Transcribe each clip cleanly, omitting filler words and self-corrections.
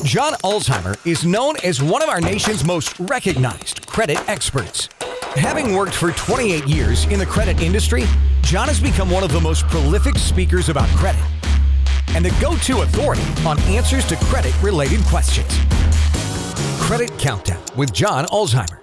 John Ulzheimer is known as one of our nation's most recognized credit experts. Having worked for 28 years in the credit industry, John has become one of the most prolific speakers about credit and the go-to authority on answers to credit-related questions. Credit Countdown with John Ulzheimer.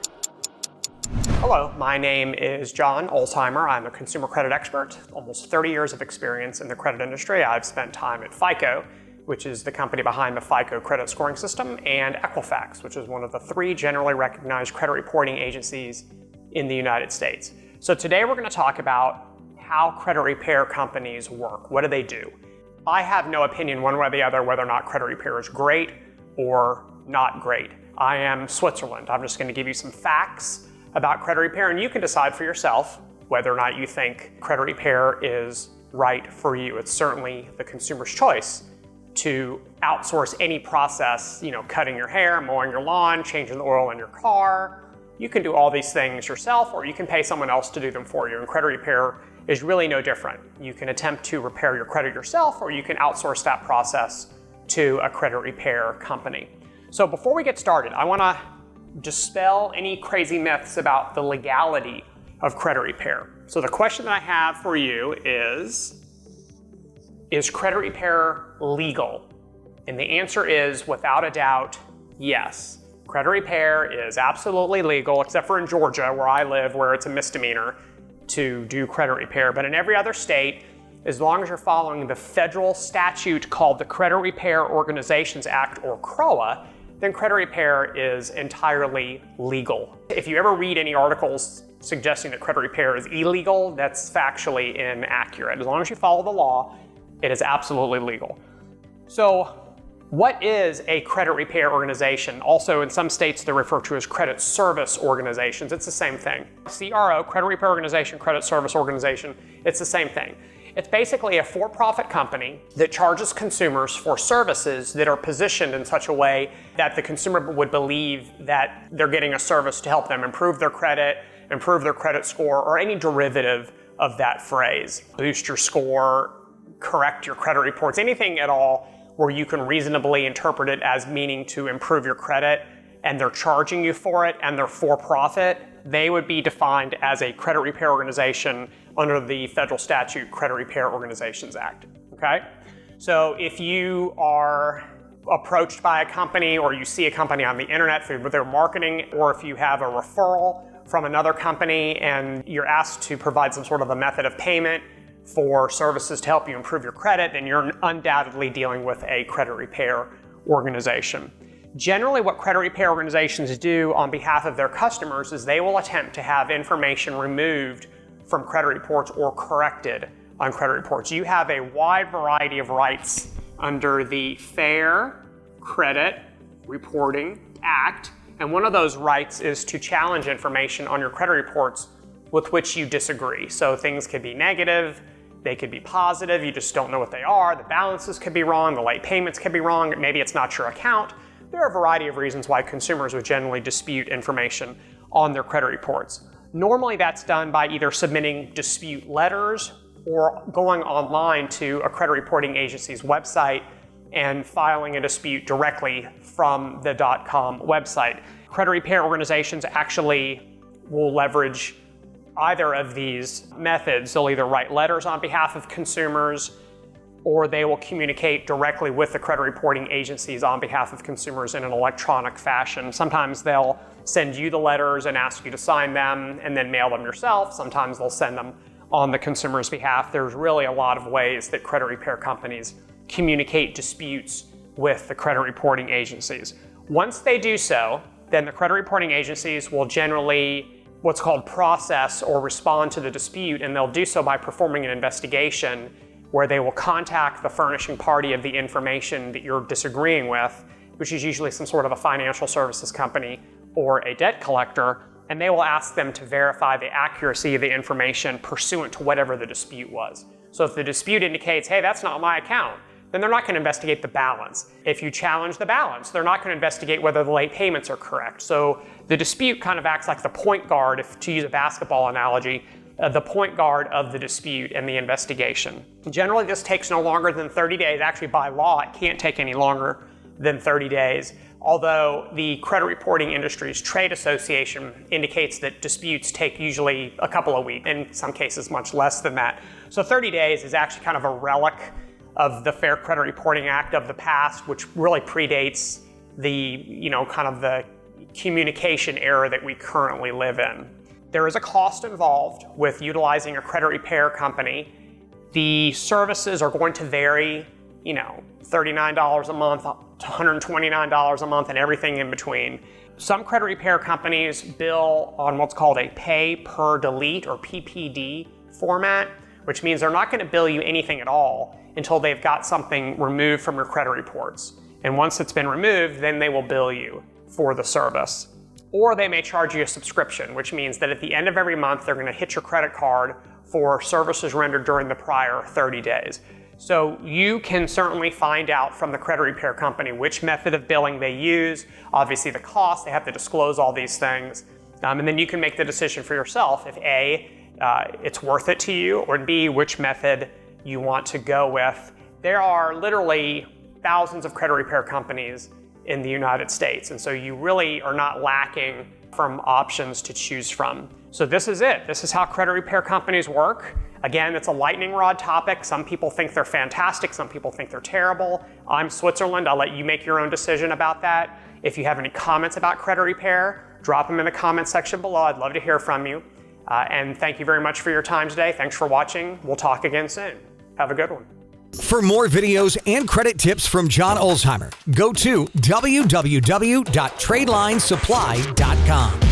Hello, my name is John Ulzheimer. I'm a consumer credit expert, almost 30 years of experience in the credit industry. I've spent time at FICO, which is the company behind the FICO credit scoring system, and Equifax, which is one of the 3 generally recognized credit reporting agencies in the United States. So today we're going to talk about how credit repair companies work. What do they do? I have no opinion one way or the other whether or not credit repair is great or not great. I am Switzerland. I'm just going to give you some facts about credit repair, and you can decide for yourself whether or not you think credit repair is right for you. It's certainly the consumer's choice to outsource any process, cutting your hair, mowing your lawn, changing the oil in your car. You can do all these things yourself, or you can pay someone else to do them for you. And credit repair is really no different. You can attempt to repair your credit yourself, or you can outsource that process to a credit repair company. So before we get started, I want to dispel any crazy myths about the legality of credit repair. So the question that I have for you is credit repair legal? And the answer is, without a doubt, yes. Credit repair is absolutely legal, except for in Georgia, where I live, where it's a misdemeanor to do credit repair. But in every other state, as long as you're following the federal statute called the Credit Repair Organizations Act, or CROA, then credit repair is entirely legal. If you ever read any articles suggesting that credit repair is illegal, that's factually inaccurate. As long as you follow the law, it is absolutely legal. So what is a credit repair organization? Also, in some states, they're referred to as credit service organizations. It's the same thing. CRO, Credit Repair Organization, Credit Service Organization, it's the same thing. It's basically a for-profit company that charges consumers for services that are positioned in such a way that the consumer would believe that they're getting a service to help them improve their credit score, or any derivative of that phrase. Boost your score, correct your credit reports, anything at all where you can reasonably interpret it as meaning to improve your credit, and they're charging you for it, and they're for profit, they would be defined as a credit repair organization under the federal statute Credit Repair Organizations Act, okay? So if you are approached by a company, or you see a company on the internet through their marketing, or if you have a referral from another company and you're asked to provide some sort of a method of payment for services to help you improve your credit, then you're undoubtedly dealing with a credit repair organization. Generally, what credit repair organizations do on behalf of their customers is they will attempt to have information removed from credit reports or corrected on credit reports. You have a wide variety of rights under the Fair Credit Reporting Act, and one of those rights is to challenge information on your credit reports with which you disagree. So things could be negative, they could be positive, you just don't know what they are, the balances could be wrong, the late payments could be wrong, maybe it's not your account. There are a variety of reasons why consumers would generally dispute information on their credit reports. Normally that's done by either submitting dispute letters or going online to a credit reporting agency's website and filing a dispute directly from the .com website. Credit repair organizations actually will leverage either of these methods. They'll either write letters on behalf of consumers, or they will communicate directly with the credit reporting agencies on behalf of consumers in an electronic fashion. Sometimes they'll send you the letters and ask you to sign them and then mail them yourself. Sometimes they'll send them on the consumer's behalf. There's really a lot of ways that credit repair companies communicate disputes with the credit reporting agencies. Once they do so, then the credit reporting agencies will generally what's called process or respond to the dispute, and they'll do so by performing an investigation where they will contact the furnishing party of the information that you're disagreeing with, which is usually some sort of a financial services company or a debt collector, and they will ask them to verify the accuracy of the information pursuant to whatever the dispute was. So if the dispute indicates, hey, that's not my account, then they're not going to investigate the balance. If you challenge the balance, they're not going to investigate whether the late payments are correct. So the dispute kind of acts like the point guard, if to use a basketball analogy, the point guard of the dispute and the investigation. Generally, this takes no longer than 30 days. Actually, by law, it can't take any longer than 30 days, although the Credit Reporting Industries Trade Association indicates that disputes take usually a couple of weeks, in some cases much less than that. So 30 days is actually kind of a relic of the Fair Credit Reporting Act of the past, which really predates the, kind of the communication era that we currently live in. There is a cost involved with utilizing a credit repair company. The services are going to vary, $39 a month to $129 a month and everything in between. Some credit repair companies bill on what's called a pay per delete or PPD format, which means they're not going to bill you anything at all until they've got something removed from your credit reports. And once it's been removed, then they will bill you for the service. Or they may charge you a subscription, which means that at the end of every month, they're going to hit your credit card for services rendered during the prior 30 days. So you can certainly find out from the credit repair company which method of billing they use, obviously the cost, they have to disclose all these things, and then you can make the decision for yourself if A, it's worth it to you, or B, which method you want to go with. There are literally thousands of credit repair companies in the United States, and so you really are not lacking from options to choose from. So this is it. This is how credit repair companies work. Again, it's a lightning rod topic. Some people think they're fantastic. Some people think they're terrible. I'm Switzerland. I'll let you make your own decision about that. If you have any comments about credit repair, drop them in the comments section below. I'd love to hear from you. And thank you very much for your time today. Thanks for watching. We'll talk again soon. Have a good one. For more videos and credit tips from John Ulzheimer, go to www.tradelinesupply.com.